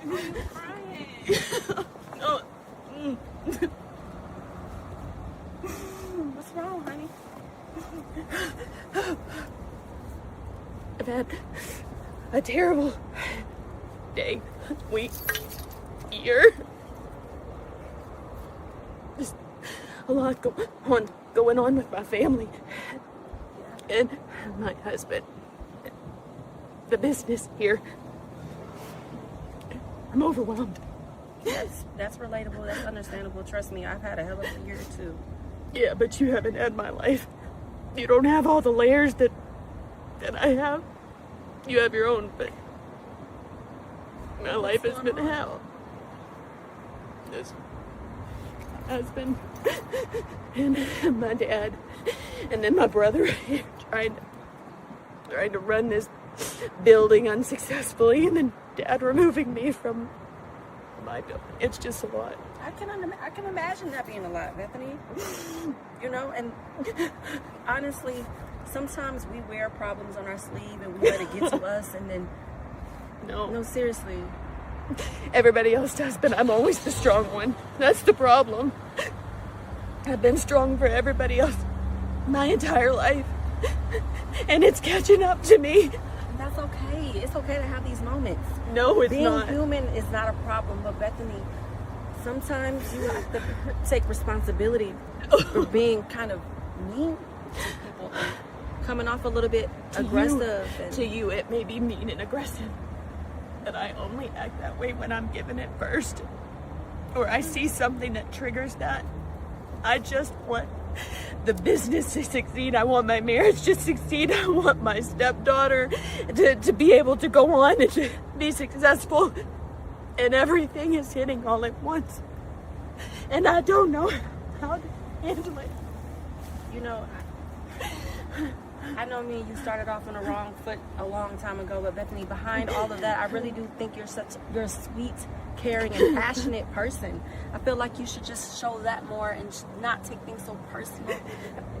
Why are you crying? Oh. What's wrong, honey? I've had a terrible day, week, year. Just a lot going on with my family and my husband. The business here. I'm overwhelmed. That's relatable. That's understandable. Trust me, I've had a hell of a year too. Yeah, but you haven't had my life. You don't have all the layers that I have. You have your own, but my life has been hell. This husband and my dad, and then my brother trying to run this building unsuccessfully, and then Dad removing me from my building. It's just a lot. I can imagine that being a lot, Bethany. You know, and honestly, sometimes we wear problems on our sleeve and we let it get to us, and then no, seriously. Everybody else does, but I'm always the strong one. That's the problem. I've been strong for everybody else my entire life, and it's catching up to me. That's okay. It's okay to have these moments. No, it's not. Being human is not a problem, but Bethany, sometimes you have to take responsibility for being kind of mean to people, coming off a little bit aggressive. To you, it may be mean and aggressive, but I only act that way when I'm given it first, or I see something that triggers that. I just want the business to succeed. I want my marriage to succeed. I want my stepdaughter to be able to go on and to be successful. And everything is hitting all at once. And I don't know how to handle it. You know, I know me and you started off on the wrong foot a long time ago, but Bethany, behind all of that, I really do think you're a sweet, caring, and passionate person. I feel like you should just show that more and not take things so personal.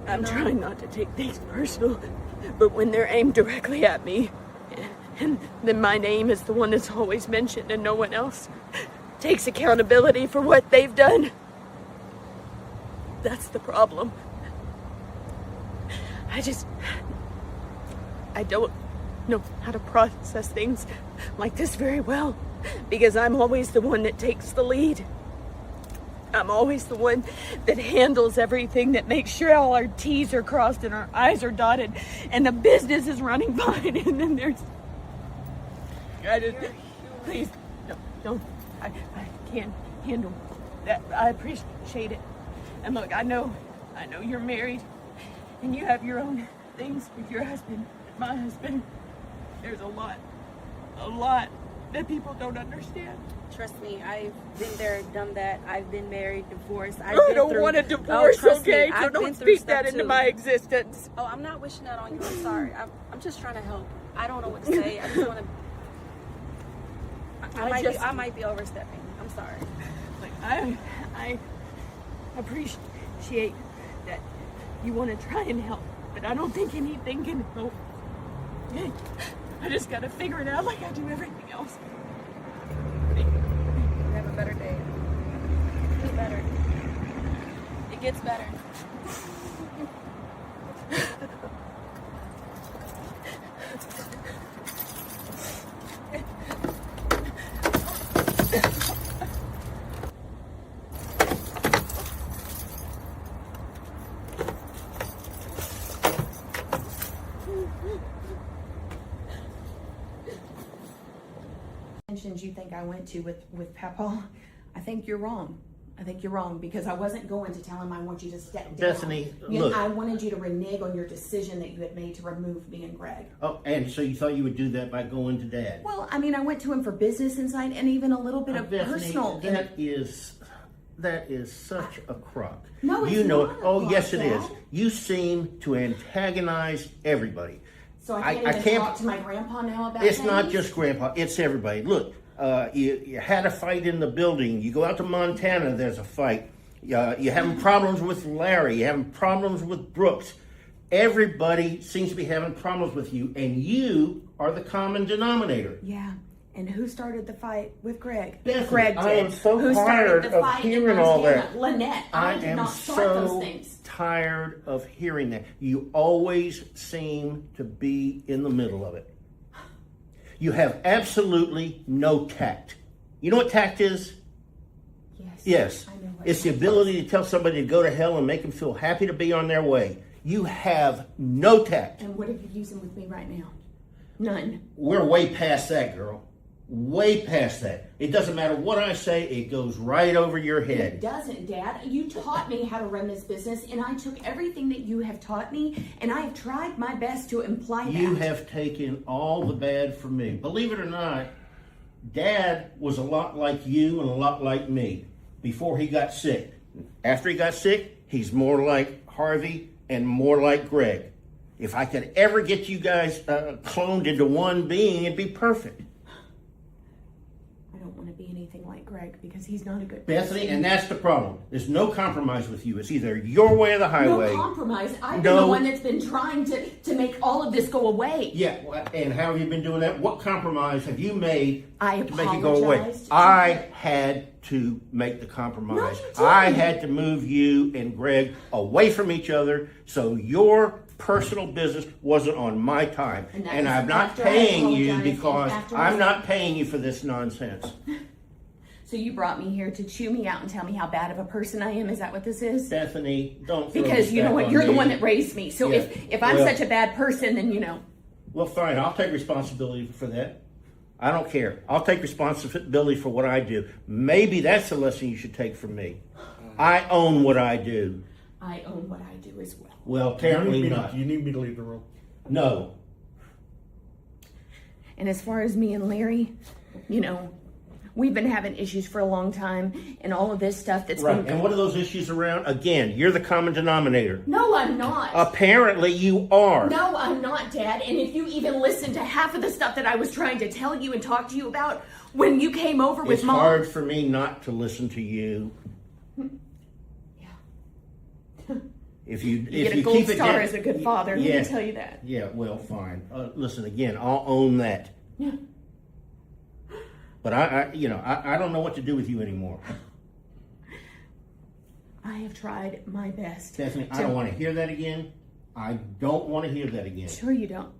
I'm trying not to take things personal, but when they're aimed directly at me, and then my name is the one that's always mentioned and no one else takes accountability for what they've done, that's the problem. I don't know how to process things like this very well, because I'm always the one that takes the lead. I'm always the one that handles everything, that makes sure all our T's are crossed and our I's are dotted and the business is running fine. And then there's, please, don't, I can't handle that. I appreciate it. And look, I know you're married and you have your own things with your husband, my husband. There's a lot that people don't understand. Trust me, I've been there, done that. I've been married, divorced. I don't want a divorce, okay? So don't speak that into my existence. Oh, I'm not wishing that on you. I'm sorry. I'm just trying to help. I don't know what to say. I just want to. I might be overstepping. I'm sorry. Like I appreciate that you want to try and help, but I don't think anything can help. I just gotta figure it out like I do everything else. Have a better day. Get better. It gets better. You think I went to with Papa, I think you're wrong. Because I wasn't going to tell him I want you to step down. Bethany, look. I wanted you to renege on your decision that you had made to remove me and Greg. Oh, and so you thought you would do that by going to Dad? Well, I mean, I went to him for business insight and even a little bit of Bethany, personal. That is such a crock. No, it's you know not it. a Oh, crock, yes, it Dad. is. You seem to antagonize everybody. So I can't talk to my grandpa now about It's things? not just Grandpa. It's everybody. Look, you had a fight in the building. You go out to Montana, there's a fight. You're having problems with Larry. You're having problems with Brooks. Everybody seems to be having problems with you, and you are the common denominator. Yeah. And who started the fight with Greg? Bethany, Greg did. I am so who tired started the of fight in hearing all Montana? that. Lynette. I did am not start those so things. tired of hearing that. You always seem to be in the middle of it. You have absolutely no tact. You know what tact is? Yes. I know what It's the ability to tell somebody to go to hell and make them feel happy to be on their way. You have no tact. And what are you using with me right now? None. We're way past that, girl. Way past that. It doesn't matter what I say, it goes right over your It head. doesn't, Dad. You taught me how to run this business, and I took everything that you have taught me, and I have tried my best to imply that. You have taken all the bad from me. Believe it or not, Dad was a lot like you and a lot like me before he got sick. After he got sick, he's more like Harvey and more like Greg. If I could ever get you guys cloned into one being, it'd be perfect. I don't want to be anything like Greg because he's not a good Bethany, person. and that's the problem. There's no compromise with you. It's either your way or the highway. No compromise. I've been No. the one that's been trying to make all of this go away. Yeah, and how have you been doing that? What compromise have you made I to make it go away? apologized. I had to make the compromise. No, you didn't. I had to move you and Greg away from each other so your personal business wasn't on my time. And that And was I'm not after I paying you apologized and because after I'm I- not paying you for this nonsense. So you brought me here to chew me out and tell me how bad of a person I am? Is that what this is? Bethany, don't throw Because this you know back what, on you're the me. one that raised me. So Yeah. if I'm Well- such a bad person, then you know. Well, fine. I'll take responsibility for that. I don't care. I'll take responsibility for what I do. Maybe that's a lesson you should take from me. I own what I do. I own what I do as well. Well, apparently not. Do you need me to leave the room? No. And as far as me and Larry, you know, we've been having issues for a long time, and all of this stuff that's Right. been. And what are those issues around? Again, you're the common denominator. No, I'm not. Apparently you are. No, I'm not, Dad. And if you even listened to half of the stuff that I was trying to tell you and talk to you about when you came over with It's Mom. hard for me not to listen to you. If you get a you gold keep it star down- as a good father. Yeah. Let me tell you that. Yeah, well, fine. Listen, again, I'll own that. Yeah. But I don't know what to do with you anymore. I have tried my best. Bethany, I don't want to hear that again. I don't want to hear that again. Sure you don't.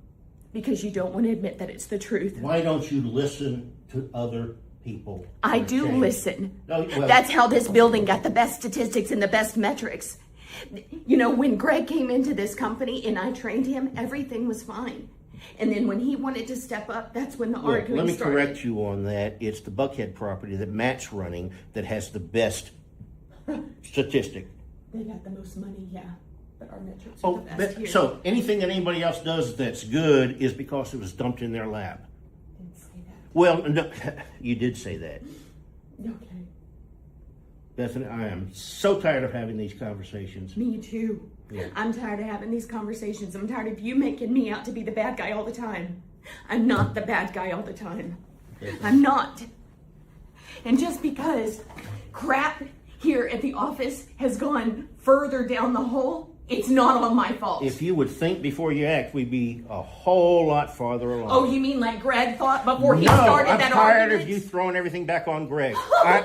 Because you don't want to admit that it's the truth. Why don't you listen to other people? I for do change? listen. No, well, That's how this building got the best statistics and the best metrics. You know, when Greg came into this company and I trained him, everything was fine. And then when he wanted to step up, that's when the Look, arguing let me started. correct you on that. It's the Buckhead property that Matt's running that has the best statistic. They got the most money, yeah. But our metrics are Oh, the best here. so anything that anybody else does that's good is because it was dumped in their lap. Didn't say that. Well, no, you did say that. Okay. Bethany, I am so tired of having these conversations. Me too. Yeah. I'm tired of having these conversations. I'm tired of you making me out to be the bad guy all the time. I'm not the bad guy all the time. I'm not. And just because crap here at the office has gone further down the hole, it's not all my fault. If you would think before you act, we'd be a whole lot farther along. Oh, you mean like Greg thought before he No, started I'm that tired argument? of you throwing everything back on Greg.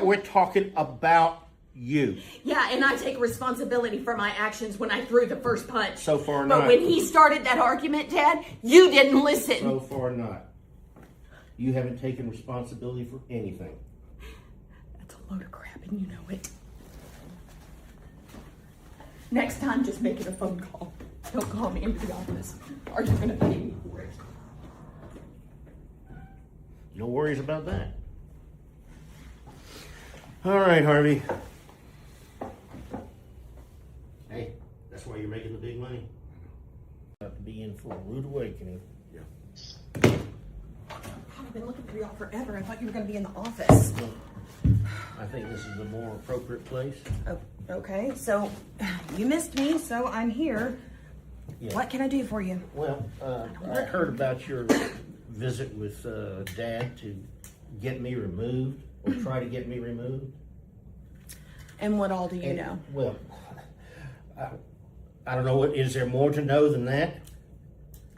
We're talking about you. Yeah, and I take responsibility for my actions when I threw the first punch. So far But not. when he started that argument, Dad, you didn't listen. So far not. You haven't taken responsibility for anything. That's a load of crap, and you know it. Next time, just make it a phone call. Don't call me into the office. Are you going to pay me for it? No worries about that. All right, Harvey. Hey, that's why you're making the big money. About to be in for a rude awakening. I've been looking for y'all forever. I thought you were going to be in the office. I think this is a more appropriate place. Oh, okay. So, you missed me, so I'm here. Yeah. What can I do for you? Well, I heard about your visit with Dad to get me removed, or try to get me removed. And what all do you And- know? Well, I don't know. Is there more to know than that?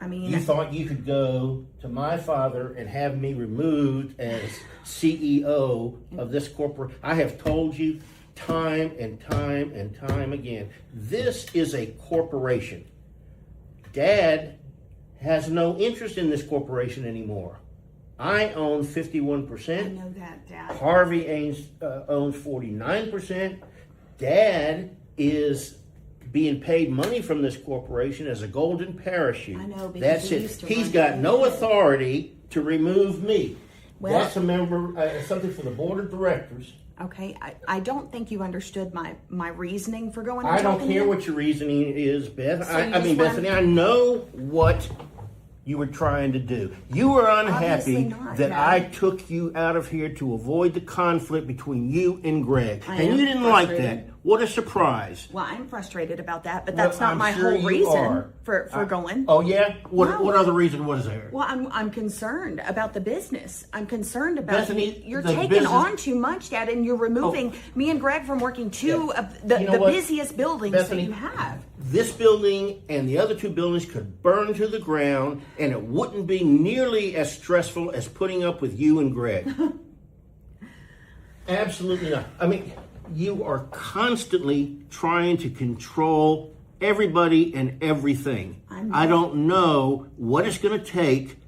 I mean, You thought you could go to my father and have me removed as CEO of this corporate. I have told you time and time and time again, this is a corporation. Dad has no interest in this corporation anymore. I own 51%. I know that, Dad. Harvey owns 49%. Dad is being paid money from this corporation as a golden parachute. I know, because That's he it. used to He's run got it. no authority to remove me. Well- That's a member, something for the board of directors. Okay, I don't think you understood my reasoning for going and I don't talking care to him. what your reasoning is, Beth. So I you mean, just want- Bethany, I know what you were trying to do. You were Obviously unhappy not, that Dad. I took you out of here to avoid the conflict between you and Greg. I And am you didn't like frustrated. that. What a surprise. Well, I'm frustrated about that, but Well, that's not I'm my sure whole you reason are. for going. Oh, yeah? What No. other reason was there? Well, I'm concerned about the business. I'm concerned about Bethany, you're the taking business- on too much, Dad, and you're removing me and Greg from working two Yeah. of the, You know the what, busiest buildings Bethany? that you have. This building and the other two buildings could burn to the ground, and it wouldn't be nearly as stressful as putting up with you and Greg. Absolutely not. I mean, you are constantly trying to control everybody and everything. I don't know what it's going to take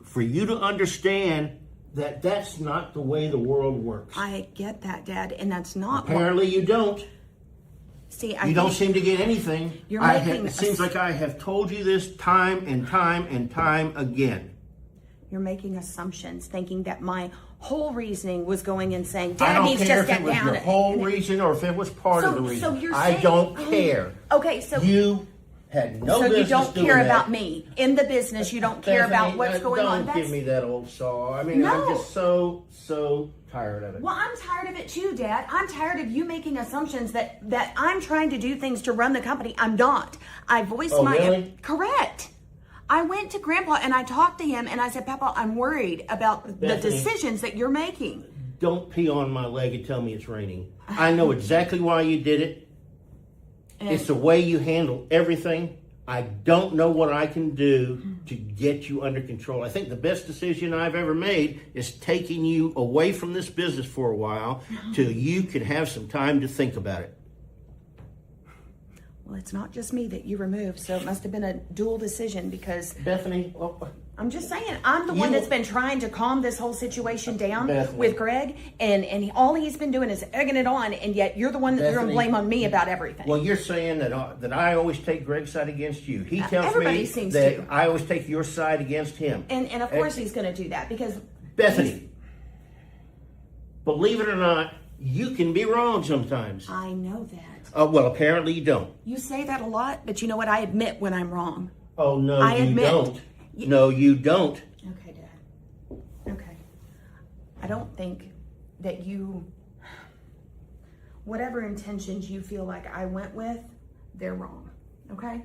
for you to understand that that's not the way the world works. I get that, Dad, and that's not what. Apparently you don't. See, I You don't think seem to get anything. You're I making it seems like I have told you this time and time and time again. you're making assumptions, thinking that my whole reasoning was going and saying, I Dad don't needs to care just if get it was down. your whole reason or if it was part of the reason. So you're I saying, don't care. Okay, so You had no so business you don't doing care that. about me in the business. You don't care about Bethany, what's going on. Don't give me that old saw. I mean, I'm No. just so tired of it. Well, I'm tired of it too, Dad. I'm tired of you making assumptions that I'm trying to do things to run the company. I'm not. I voiced Oh, my really? correct. I went to Grandpa and I talked to him and I said, Papa, I'm worried about the Bethany. decisions that you're making. Don't pee on my leg and tell me it's raining. I know exactly why you did it. And It's the way you handle everything. I don't know what I can do to get you under control. I think the best decision I've ever made is taking you away from this business for a while till you can have some time to think about it. well, it's not just me that you removed, so it must have been a dual decision because Bethany, well, I'm just saying, I'm the one You- that's been trying to calm this whole situation down Bethany. with Greg, and all he's been doing is egging it on, and yet you're the one that you're going to Bethany. blame on me about everything. well, you're saying that I always take Greg's side against you. He tells everybody me seems that to. I always take your side against him. and of course he's going to do that because Bethany, believe it or not, you can be wrong sometimes. I know that. Well, apparently you don't. You say that a lot, but you know what? I admit when I'm wrong. Oh, no, I you admit. don't. No, you don't. Okay, Dad. Okay. I don't think that you, whatever intentions you feel like I went with, they're wrong. Okay?